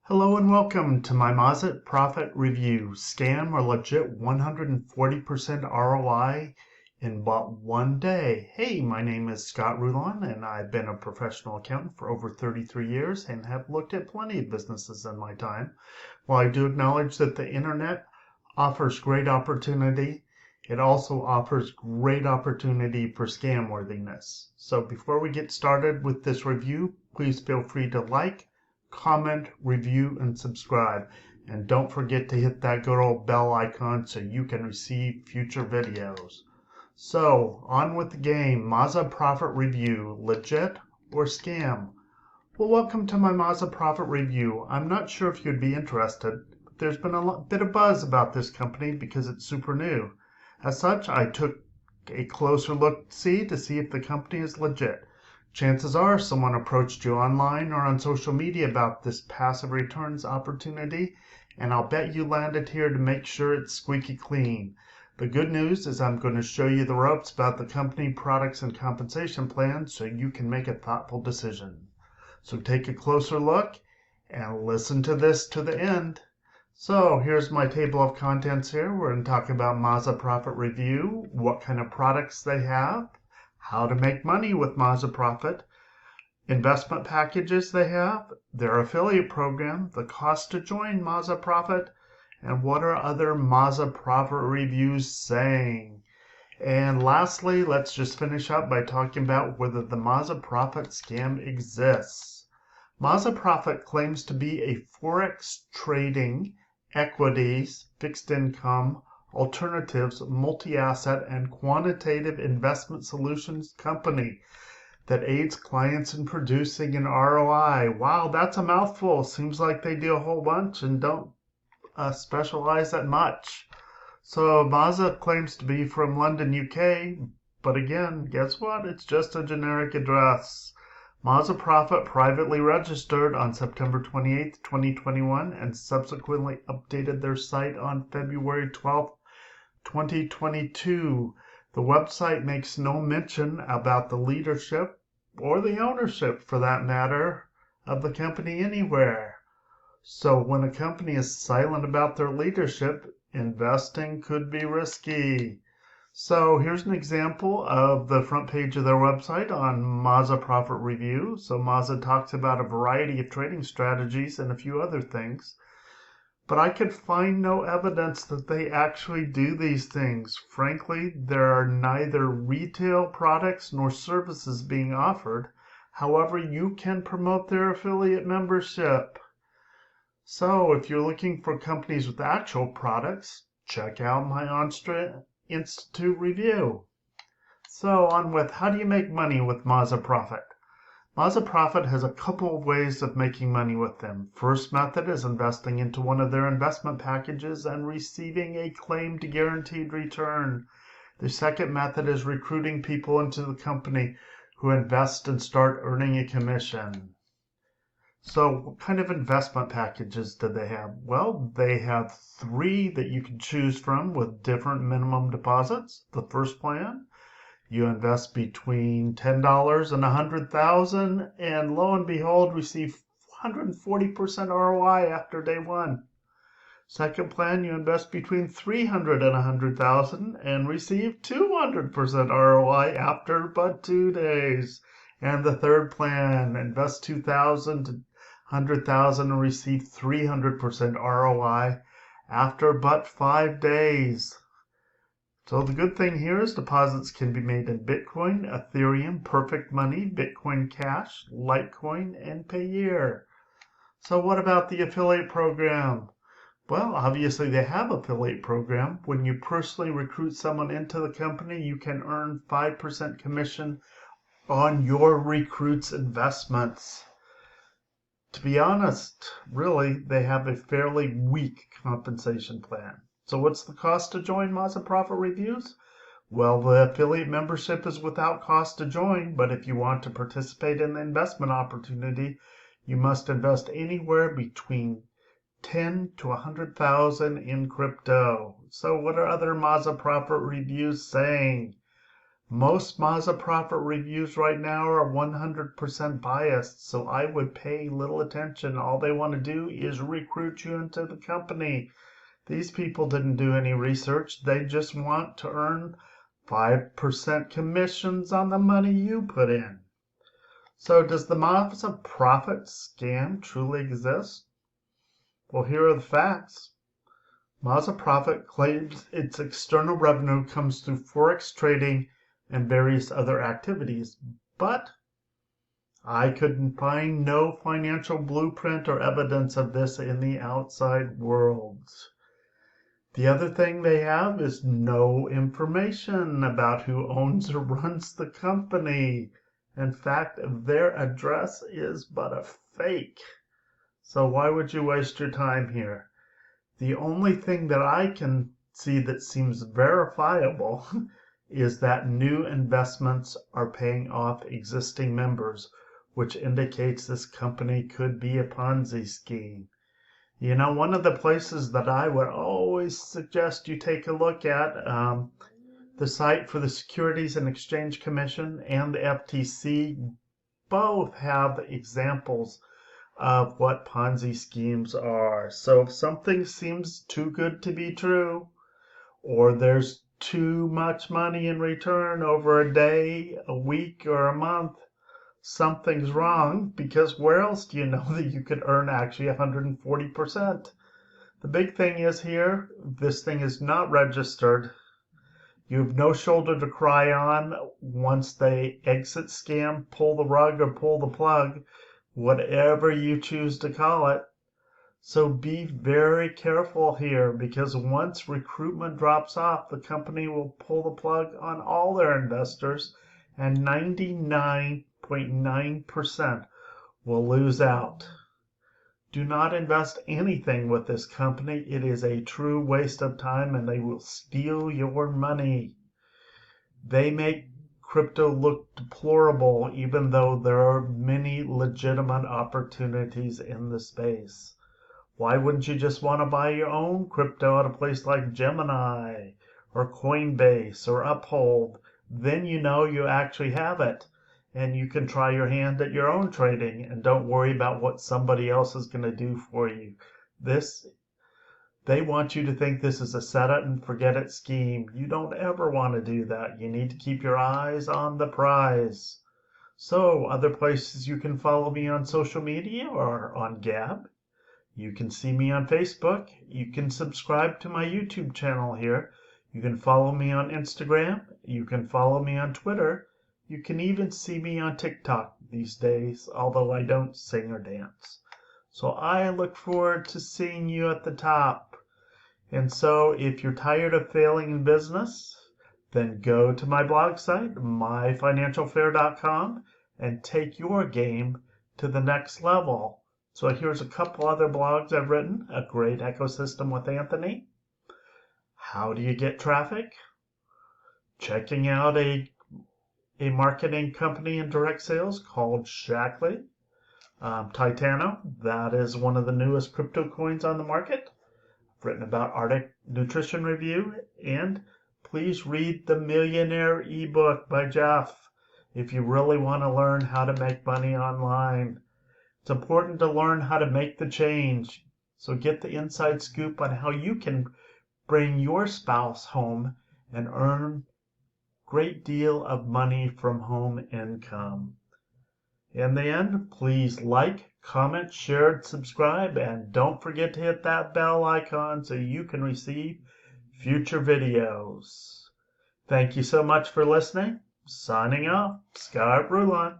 Hello and welcome to my Maza Profit Review. Scam or legit 140% ROI in but one day. Hey, my name is Scott Rulon and I've been a professional accountant for over 33 years and have looked at plenty of businesses in my time. While I do acknowledge that the internet offers great opportunity, it also offers great opportunity for scam worthiness. So before we get started with this review, please feel free to like, comment, review, and subscribe. And don't forget to hit that good old bell icon so you can receive future videos. So, on with the game. Maza Profit Review, legit or scam? Well, welcome to my Maza Profit Review. I'm not sure if you'd be interested, but there's been a bit of buzz about this company because it's super new. As such, I took a closer look to see if the company is legit. Chances are someone approached you online or on social media about this passive returns opportunity, and I'll bet you landed here to make sure it's squeaky clean. The good news is I'm going to show you the ropes about the company, products, and compensation plan so you can make a thoughtful decision. So take a closer look and listen to this to the end. So here's my table of contents here. We're going to talk about Maza Profit Review, what kind of products they have, how to make money with Maza Profit, investment packages they have, their affiliate program, the cost to join Maza Profit, and what are other Maza Profit reviews saying. And lastly, let's just finish up by talking about whether the Maza Profit scam exists. Maza Profit claims to be a forex trading, equities, fixed income, alternatives, multi-asset, and quantitative investment solutions company that aids clients in producing an ROI. Wow, that's a mouthful. Seems like they do a whole bunch and don't specialize that much. So Maza claims to be from London, UK, but again, guess what? It's just a generic address. Maza Profit privately registered on September 28, 2021, and subsequently updated their site on February 12, 2022. The website makes no mention about the leadership, or the ownership for that matter, of the company anywhere. So when a company is silent about their leadership, investing could be risky. So here's an example of the front page of their website on Maza Profit Review. So Maza talks about a variety of trading strategies and a few other things. But I could find no evidence that they actually do these things. Frankly, there are neither retail products nor services being offered. However, you can promote their affiliate membership. So if you're looking for companies with actual products, check out my Onstra Institute review. So on with how do you make money with Maza Profit? Maza Profit has a couple of ways of making money with them. First method is investing into one of their investment packages and receiving a claimed guaranteed return. The second method is recruiting people into the company who invest and start earning a commission. So what kind of investment packages do they have? Well, they have 3 that you can choose from with different minimum deposits. The first plan, you invest between $10 and $100,000 and lo and behold receive 140% ROI after day 1. Second plan, you invest between $300 and $100,000 and receive 200% ROI after but 2 days. And the third plan, invest $2,000 to $100,000 and receive 300% ROI after but 5 days. So the good thing here is deposits can be made in Bitcoin, Ethereum, Perfect Money, Bitcoin Cash, Litecoin, and Payeer. So what about the affiliate program? Well, obviously they have an affiliate program. When you personally recruit someone into the company, you can earn 5% commission on your recruit's investments. To be honest, really, they have a fairly weak compensation plan. So what's the cost to join Maza Profit Reviews? Well, the affiliate membership is without cost to join, but if you want to participate in the investment opportunity, you must invest anywhere between 10 to 100,000 in crypto. So what are other Maza Profit reviews saying? Most Maza profit reviews right now are 100% biased, so I would pay little attention. All they want to do is recruit you into the company. These people didn't do any research. They just want to earn 5% commissions on the money you put in. So does the Maza profit scam truly exist? Well, here are the facts. Maza Profit claims its external revenue comes through forex trading and various other activities, but I couldn't find no financial blueprint or evidence of this in the outside world. The other thing they have is no information about who owns or runs the company. In fact, their address is but a fake. So why would you waste your time here? The only thing that I can see that seems verifiable is that new investments are paying off existing members, which indicates this company could be a Ponzi scheme. You know, one of the places that I would always suggest you take a look at, the site for the Securities and Exchange Commission and the FTC both have examples of what Ponzi schemes are. So if something seems too good to be true, or there's too much money in return over a day, a week, or a month, something's wrong, because where else do you know that you could earn actually 140%? The big thing is here, this thing is not registered. You have no shoulder to cry on once they exit scam, pull the rug, or pull the plug, whatever you choose to call it. So be very careful here, because once recruitment drops off, the company will pull the plug on all their investors, and 99.9% will lose out. Do not invest anything with this company. It is a true waste of time, and they will steal your money. They make crypto look deplorable, even though there are many legitimate opportunities in the space. Why wouldn't you just want to buy your own crypto at a place like Gemini or Coinbase or Uphold? Then you know you actually have it, and you can try your hand at your own trading and don't worry about what somebody else is going to do for you. They want you to think this is a set it and forget it scheme. You don't ever want to do that. You need to keep your eyes on the prize. So, other places you can follow me on social media or on Gab. You can see me on Facebook. You can subscribe to my YouTube channel here. You can follow me on Instagram. You can follow me on Twitter. You can even see me on TikTok these days, although I don't sing or dance. So I look forward to seeing you at the top. And so if you're tired of failing in business, then go to my blog site, myfinancialfair.com, and take your game to the next level. So here's a couple other blogs I've written. A Great Ecosystem with Anthony. How do you get traffic? Checking out a marketing company in direct sales called Shackley. Titano, that is one of the newest crypto coins on the market. I've written about Arctic Nutrition Review. And please read the Millionaire ebook by Jeff if you really want to learn how to make money online. It's important to learn how to make the change. So get the inside scoop on how you can bring your spouse home and earn a great deal of money from home income. In the end, please like, comment, share, subscribe, and don't forget to hit that bell icon so you can receive future videos. Thank you so much for listening. Signing off, Scott Rulon.